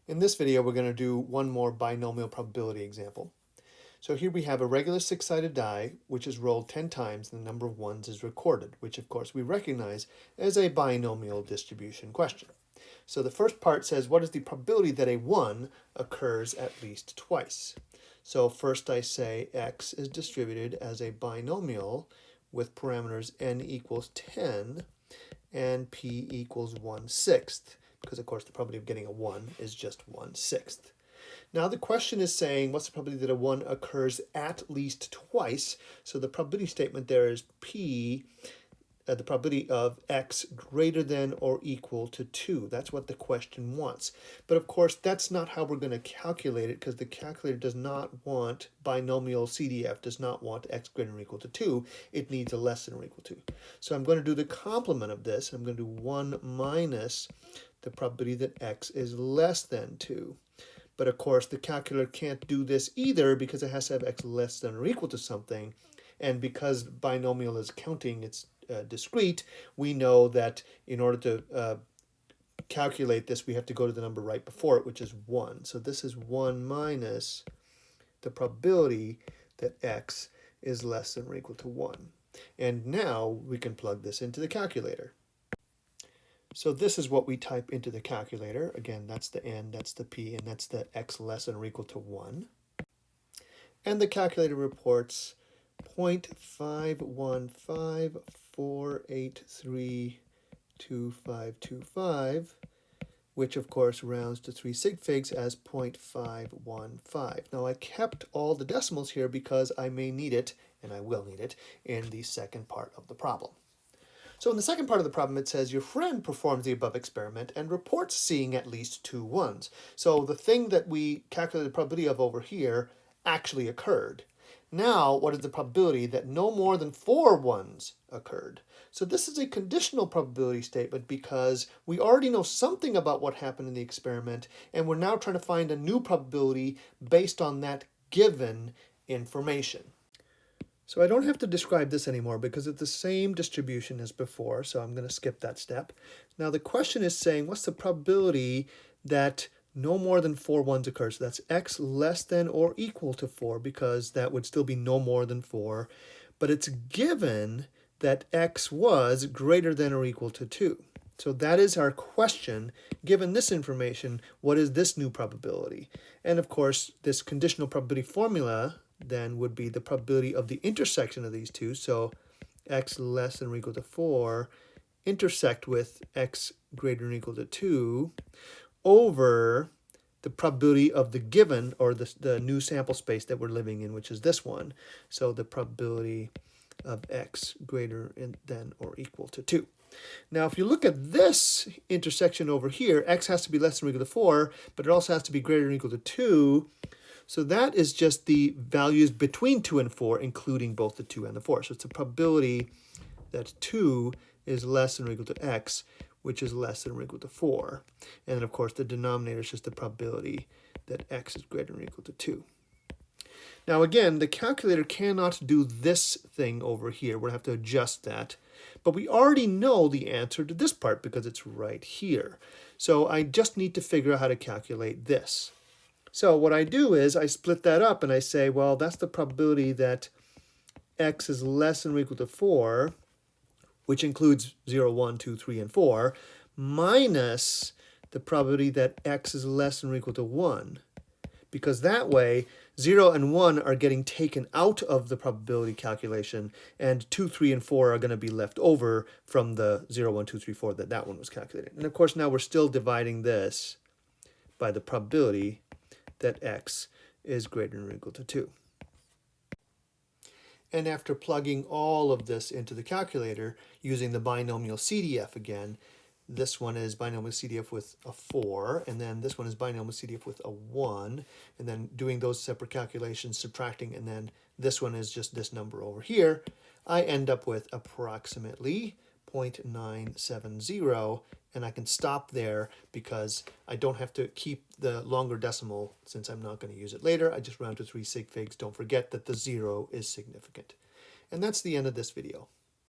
In this video, we're going to do one more binomial probability example. So here we have a regular six-sided die, which is rolled 10 times, and the number of ones is recorded, which of course we recognize as a binomial distribution question. So the first part says, what is the probability that a 1 occurs at least twice? So first I say x is distributed as a binomial with parameters n equals 10 and p equals 1/6. Because of course the probability of getting a 1 is just 1/6. Now the question is saying what's the probability that a 1 occurs at least twice? So the probability statement there is p, the probability of x greater than or equal to 2. That's what the question wants. But of course that's not how we're going to calculate it, because the calculator does not want, binomial CDF does not want x greater than or equal to 2. It needs a less than or equal to. So I'm going to do the complement of this. I'm going to do 1 minus the probability that x is less than 2. But of course the calculator can't do this either, because it has to have x less than or equal to something. And because binomial is counting, it's discrete, we know that in order to calculate this, we have to go to the number right before it, which is 1. So this is 1 minus the probability that x is less than or equal to 1. And now we can plug this into the calculator. So this is what we type into the calculator. Again, that's the n, that's the p, and that's the x less than or equal to 1. And the calculator reports 0.51548325525, which of course rounds to 3 sig figs as 0.515. Now I kept all the decimals here because I may need it, and I will need it, in the second part of the problem. So in the second part of the problem, it says your friend performs the above experiment and reports seeing at least 2 1s. So the thing that we calculated the probability of over here actually occurred. Now, what is the probability that no more than 4 1s occurred? So this is a conditional probability statement because we already know something about what happened in the experiment, and we're now trying to find a new probability based on that given information. So I don't have to describe this anymore because it's the same distribution as before, so I'm going to skip that step. Now the question is saying what's the probability that no more than 4 1s occur? So that's x less than or equal to 4, because that would still be no more than 4. But it's given that x was greater than or equal to 2. So that is our question. Given this information, what is this new probability? And of course, this conditional probability formula then would be the probability of the intersection of these two. So x less than or equal to 4 intersect with x greater than or equal to 2 over the probability of the given, or the new sample space that we're living in, which is this one. So the probability of x greater than or equal to 2. Now, if you look at this intersection over here, x has to be less than or equal to 4, but it also has to be greater than or equal to 2. So that is just the values between 2 and 4, including both the 2 and the 4. So it's a probability that 2 is less than or equal to x, which is less than or equal to 4. And then, of course, the denominator is just the probability that x is greater than or equal to 2. Now, again, the calculator cannot do this thing over here. We'll have to adjust that. But we already know the answer to this part because it's right here. So I just need to figure out how to calculate this. So what I do is I split that up and I say, well, that's the probability that x is less than or equal to 4, which includes 0, 1, 2, 3, and 4, minus the probability that x is less than or equal to 1. Because that way, 0 and 1 are getting taken out of the probability calculation, and 2, 3, and 4 are going to be left over from the 0, 1, 2, 3, 4 that one was calculated. And of course, now we're still dividing this by the probability that x is greater than or equal to 2. And after plugging all of this into the calculator using the binomial CDF again, this one is binomial CDF with a 4, and then this one is binomial CDF with a 1, and then doing those separate calculations, subtracting, and then this one is just this number over here, I end up with approximately 0.970, and I can stop there because I don't have to keep the longer decimal since I'm not going to use it later. I just round to 3 sig figs. Don't forget that the 0 is significant. And that's the end of this video.